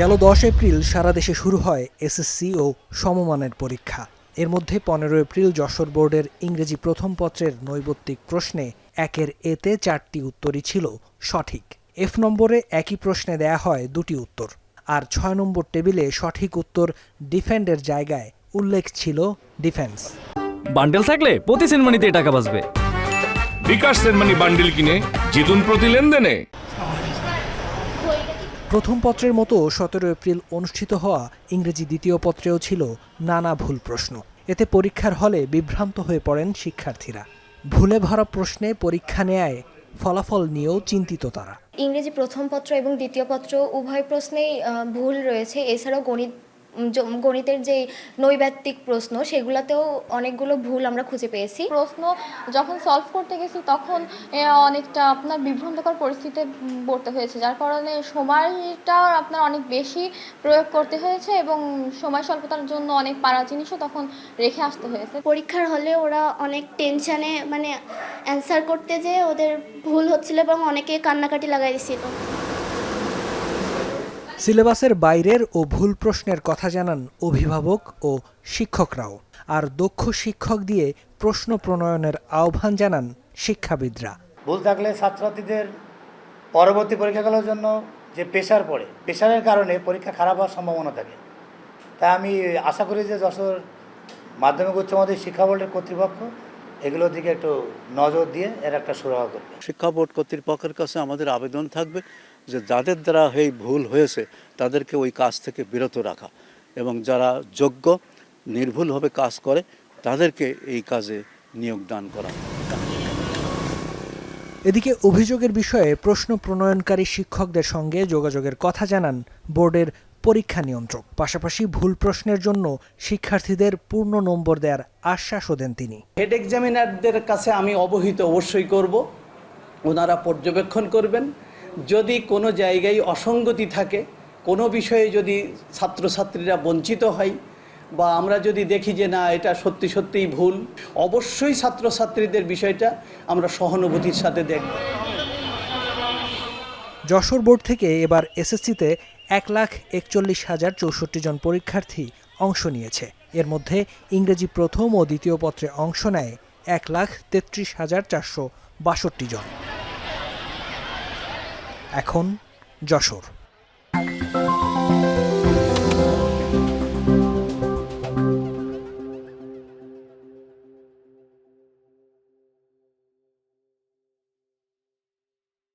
গেল 10 এপ্রিল সারা দেশে শুরু হয় এসএসসি ও সমমানের পরীক্ষা। এর মধ্যে 15 এপ্রিল যশোর বোর্ডের ইংরেজি প্রথম পত্রের নৈবত্তিক প্রশ্নে 1-এর এতে 4টি উত্তরই ছিল সঠিক। এফ নম্বরে একই প্রশ্নে দেয়া হয় 2টি উত্তর, আর 6 নম্বর টেবিলে সঠিক উত্তর ডিফেন্ডের জায়গায় উল্লেখ ছিল ডিফেন্স। বান্ডেল থাকলে প্রতি সেনমানিতে টাকা বাঁচবে। বিকাশ সেনমানি বান্ডেল কিনে জিতুন প্রতি লেনদেনে। প্রথম পত্রের মতো 17 এপ্রিল অনুষ্ঠিত হওয়া ইংরেজি দ্বিতীয় পত্রেও ছিল নানা ভুল প্রশ্ন। এতে পরীক্ষার হলে বিভ্রান্ত হয়ে পড়েন শিক্ষার্থীরা। ভুলে ভরা প্রশ্নে পরীক্ষা নেয় ফলাফল নিয়েও চিন্তিত তারা। ইংরেজি প্রথম পত্র এবং দ্বিতীয় পত্র উভয় প্রশ্নেই ভুল রয়েছে। এছাড়াও গণিতের যে নৈবেত্তিক প্রশ্ন সেগুলোতেও অনেকগুলো ভুল আমরা খুঁজে পেয়েছি। প্রশ্ন যখন সলভ করতে গেছি তখন অনেকটা আপনার বিভ্রান্তকর পরিস্থিতিতে পড়তে হয়েছে, যার কারণে সময়টা আপনার অনেক বেশি প্রয়োগ করতে হয়েছে এবং সময় স্বল্পতার জন্য অনেক পারা জিনিসও তখন রেখে আসতে হয়েছে। পরীক্ষার হলে ওরা অনেক টেনশনে অ্যান্সার করতে যেয়ে ওদের ভুল হচ্ছিল এবং অনেকে কান্নাকাটি লাগাই দিছিল। সিলেবাসের বাইরের ও ভুল প্রশ্নের কথা জানান অভিভাবক ও শিক্ষকরাও। আর দক্ষ শিক্ষক দিয়ে প্রশ্ন প্রণয়নের আহ্বান জানান শিক্ষাবিদরা। ভুল থাকলে ছাত্রছাত্রীদের পরবর্তী পরীক্ষাগুলোর জন্য যে প্রেশার পড়ে, প্রেশারের কারণে পরীক্ষা খারাপ হওয়ার সম্ভাবনা থাকে। তাই আমি আশা করি যে যশোর মাধ্যমিক উচ্চ মাধ্যমিক শিক্ষা বোর্ডের কর্তৃপক্ষ এগুলোর দিকে একটু নজর দিয়ে এর একটা সুরাহা করবে। শিক্ষা বোর্ড কর্তৃপক্ষের কাছে আমাদের আবেদন থাকবে যে যাদের দ্বারা এই ভুল হয়েছে তাদেরকে ওই কাজ থেকে বিরত রাখা এবং যারা যোগ্য নির্ভুলভাবে কাজ করে তাদেরকে এই কাজে নিয়োগ দান করা। এদিকে অভিযোগের বিষয়ে প্রশ্ন প্রণয়নকারী শিক্ষকদের সঙ্গে যোগাযোগের কথা জানান বোর্ডের পরীক্ষা নিয়ন্ত্রক। পাশাপাশি ভুল প্রশ্নের জন্য শিক্ষার্থীদের পূর্ণ নম্বর দেওয়ার আশ্বাসও দেন তিনি। হেড এক্সামিনারদের কাছে আমি অবহিত অবশ্যই করব, ওনারা পর্যবেক্ষণ করবেন। যদি কোনো জায়গায় অসঙ্গতি থাকে, কোনো বিষয়ে যদি ছাত্রছাত্রীরা বঞ্চিত হয় বা আমরা যদি দেখি যে না এটা সত্যি সত্যিই ভুল, অবশ্যই ছাত্রছাত্রীদের বিষয়টা আমরা সহানুভূতির সাথে দেখব। যশোর বোর্ড থেকে এবার এসএসসিতে 1,41,064 জন পরীক্ষার্থী অংশ নিয়েছে। এর মধ্যে ইংরেজি প্রথম ও দ্বিতীয় পত্রে অংশ নেয় 1,33,462 জন। এখন যশোর।